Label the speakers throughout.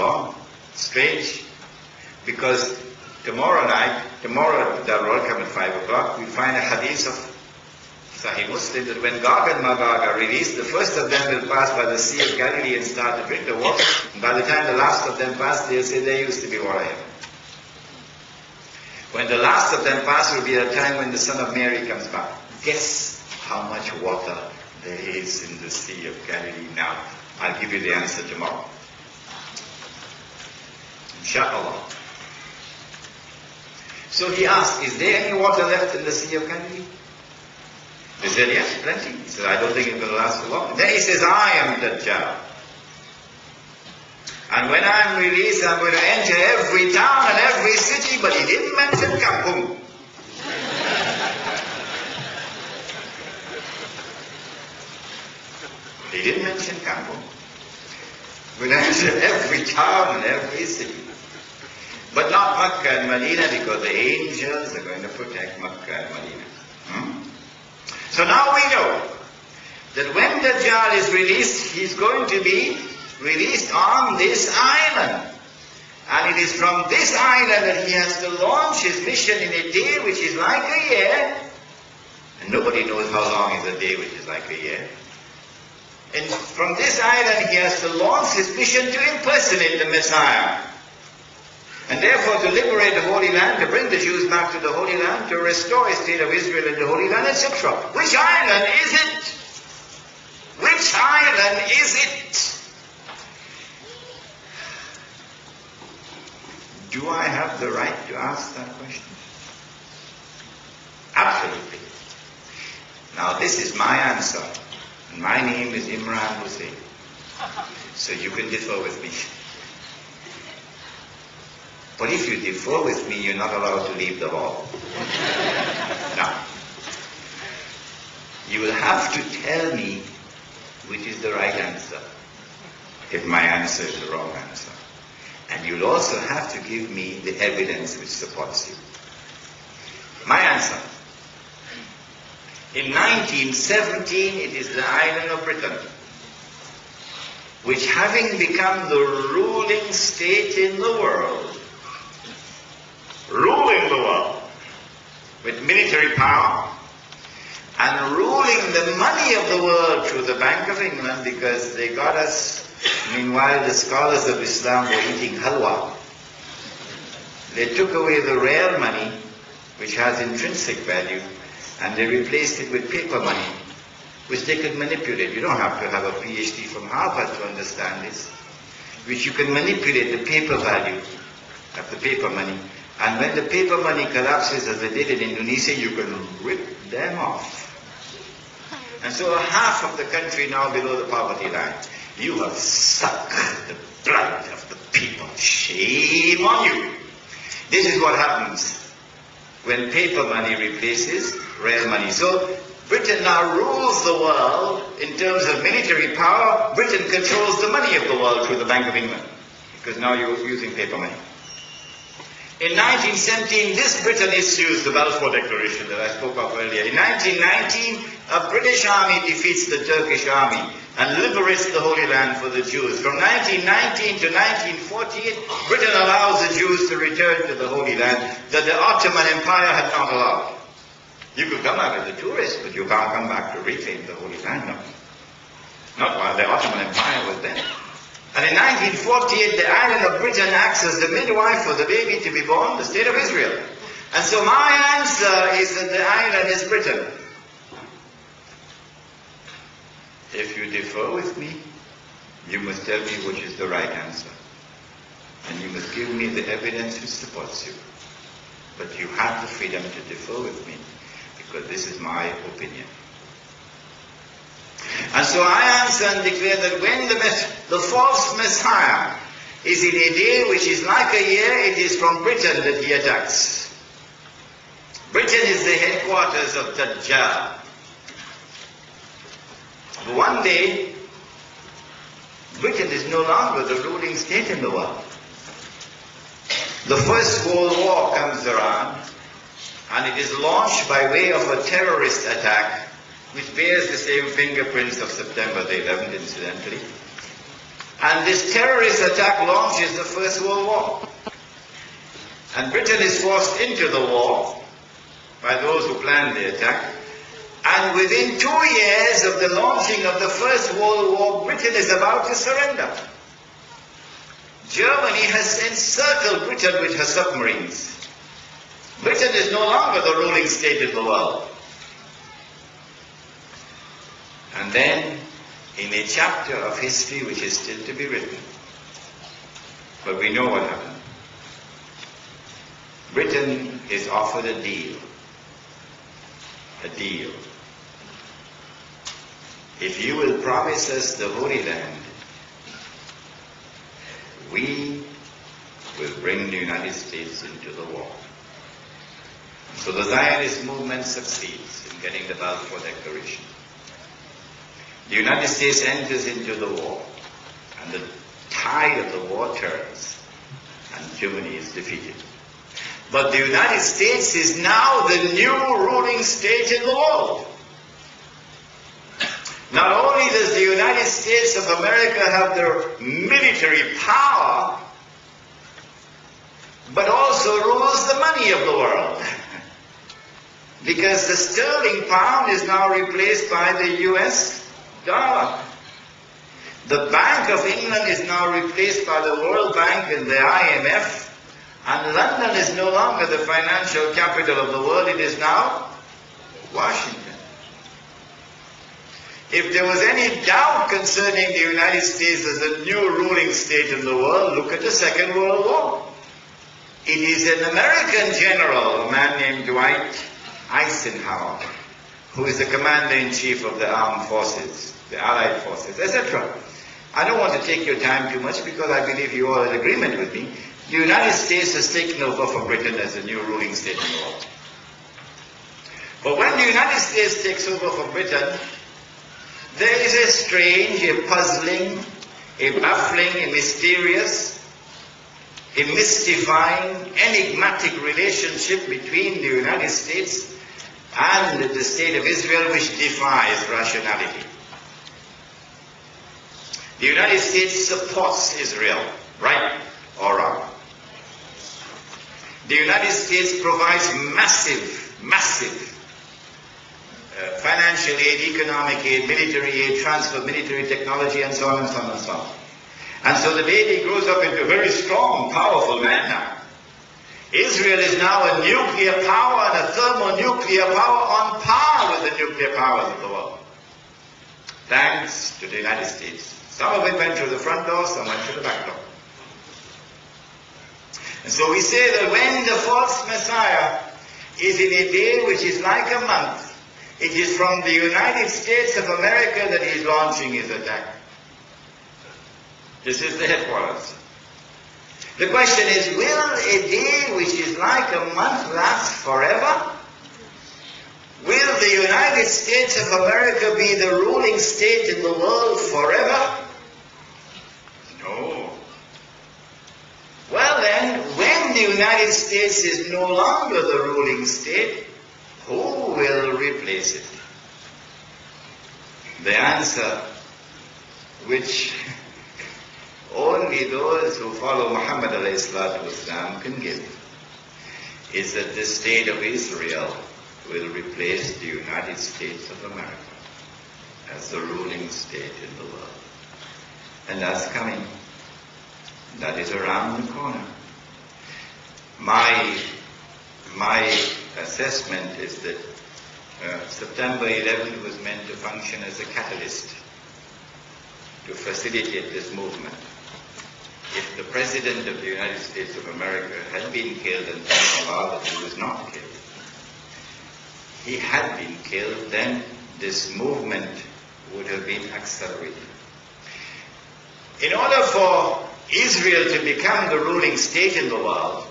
Speaker 1: long. Strange. Because tomorrow the World Cup at 5 o'clock, we find a hadith of Sahih Muslim that when Gog and Magog are released, the first of them will pass by the Sea of Galilee and start to drink the water. And by the time the last of them pass, they'll say there used to be water here. When the last of them pass will be a time when the Son of Mary comes back. Guess how much water there is in the Sea of Galilee now. I'll give you the answer tomorrow. Inshallah. So he asked, is there any water left in the Sea of Galilee? They said, yes, plenty. He said, I don't think it will last so long. Then he says, I am Dajjal. And when I'm released, I'm going to enter every town and every city, but he didn't mention Kampung. He didn't mention Kampung. I'm going to enter every town and every city. But not Makkah and Medina, because the angels are going to protect Makkah and Medina. So now we know that when Dajjal is released, he's going to be released on this island. And it is from this island that he has to launch his mission in a day which is like a year. And nobody knows how long is a day which is like a year. And from this island he has to launch his mission to impersonate the Messiah. And therefore to liberate the Holy Land, to bring the Jews back to the Holy Land, to restore a state of Israel in the Holy Land, etc. Which island is it? Which island is it? Do I have the right to ask that question? Absolutely. Now this is my answer. And my name is Imran Hussain. So you can differ with me. But if you differ with me, you're not allowed to leave the hall. Now, you will have to tell me which is the right answer, if my answer is the wrong answer. And you'll also have to give me the evidence which supports you. My answer. In 1917, it is the island of Britain, which having become the ruling state in the world, ruling the world with military power and ruling the money of the world through the Bank of England, because they got us, meanwhile the scholars of Islam were eating halwa. They took away the real money, which has intrinsic value, and they replaced it with paper money, which they could manipulate. You don't have to have a PhD from Harvard to understand this, which you can manipulate the paper value of the paper money. And when the paper money collapses, as they did in Indonesia, you can rip them off. And so half of the country now below the poverty line. You have sucked the blood of the people. Shame on you. This is what happens when paper money replaces real money. So Britain now rules the world in terms of military power. Britain controls the money of the world through the Bank of England, because now you're using paper money. In 1917, this Britain issues the Balfour Declaration that I spoke of earlier. In 1919, a British army defeats the Turkish army and liberates the Holy Land for the Jews. From 1919 to 1948, Britain allows the Jews to return to the Holy Land that the Ottoman Empire had not allowed. You could come out as a tourist, but you can't come back to reclaim the Holy Land, no. Not while the Ottoman Empire was there. And in 1948, the island of Britain acts as the midwife for the baby to be born, the state of Israel. And so my answer is that the island is Britain. If you differ with me, you must tell me which is the right answer. And you must give me the evidence which supports you. But you have the freedom to differ with me, because this is my opinion. And so I answer and declare that when the false Messiah is in a day which is like a year, it is from Britain that he attacks. Britain is the headquarters of Dajjal. But one day, Britain is no longer the ruling state in the world. The First World War comes around, and it is launched by way of a terrorist attack which bears the same fingerprints of September the 11th, incidentally. And this terrorist attack launches the First World War. And Britain is forced into the war by those who planned the attack. And within 2 years of the launching of the First World War, Britain is about to surrender. Germany has encircled Britain with her submarines. Britain is no longer the ruling state in the world. And then, in a chapter of history which is still to be written, but we know what happened. Britain is offered a deal. A deal. If you will promise us the Holy Land, we will bring the United States into the war. So the Zionist movement succeeds in getting the Balfour Declaration. The United States enters into the war, and the tide of the war turns, and Germany is defeated. But the United States is now the new ruling state in the world. Not only does the United States of America have their military power, but also rules the money of the world. Because the sterling pound is now replaced by the US dollar. The Bank of England is now replaced by the World Bank and the IMF. And London is no longer the financial capital of the world, it is now Washington. If there was any doubt concerning the United States as a new ruling state in the world, look at the Second World War. It is an American general, a man named Dwight Eisenhower, who is the commander-in-chief of the armed forces, the Allied forces, etc. I don't want to take your time too much because I believe you are in agreement with me. The United States has taken over from Britain as a new ruling state in the world. But when the United States takes over from Britain, there is a strange, a puzzling, a baffling, a mysterious, a mystifying, enigmatic relationship between the United States and the State of Israel which defies rationality. The United States supports Israel, right or wrong. The United States provides massive financial aid, economic aid, military aid, transfer of military technology, and so on and so on and so on. And so the baby grows up into a very strong, powerful man now. Israel is now a nuclear power and a thermonuclear power on par with the nuclear powers of the world. Thanks to the United States. Some of it went through the front door, some went through the back door. And so we say that when the false Messiah is in a day which is like a month, it is from the United States of America that he is launching his attack. This is the headquarters. The question is, will a day which is like a month last forever? Will the United States of America be the ruling state in the world forever? No. Well then, when the United States is no longer the ruling state, who will replace it? The answer, which only those who follow Muhammad ﷺ can give, is that the state of Israel will replace the United States of America as the ruling state in the world. And that's coming. That is around the corner. My assessment is that September 11th was meant to function as a catalyst to facilitate this movement. If the President of the United States of America had been killed, and thank Allah that he was not killed, he had been killed, then this movement would have been accelerated. In order for Israel to become the ruling state in the world,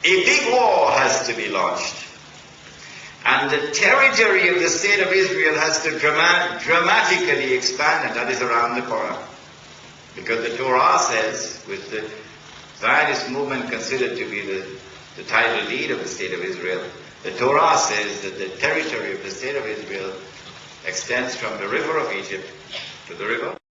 Speaker 1: a big war has to be launched. And the territory of the state of Israel has to dramatically expand, and that is around the corner. Because the Torah says, with the Zionist movement considered to be the title deed of the state of Israel, the Torah says that the territory of the state of Israel extends from the river of Egypt to the river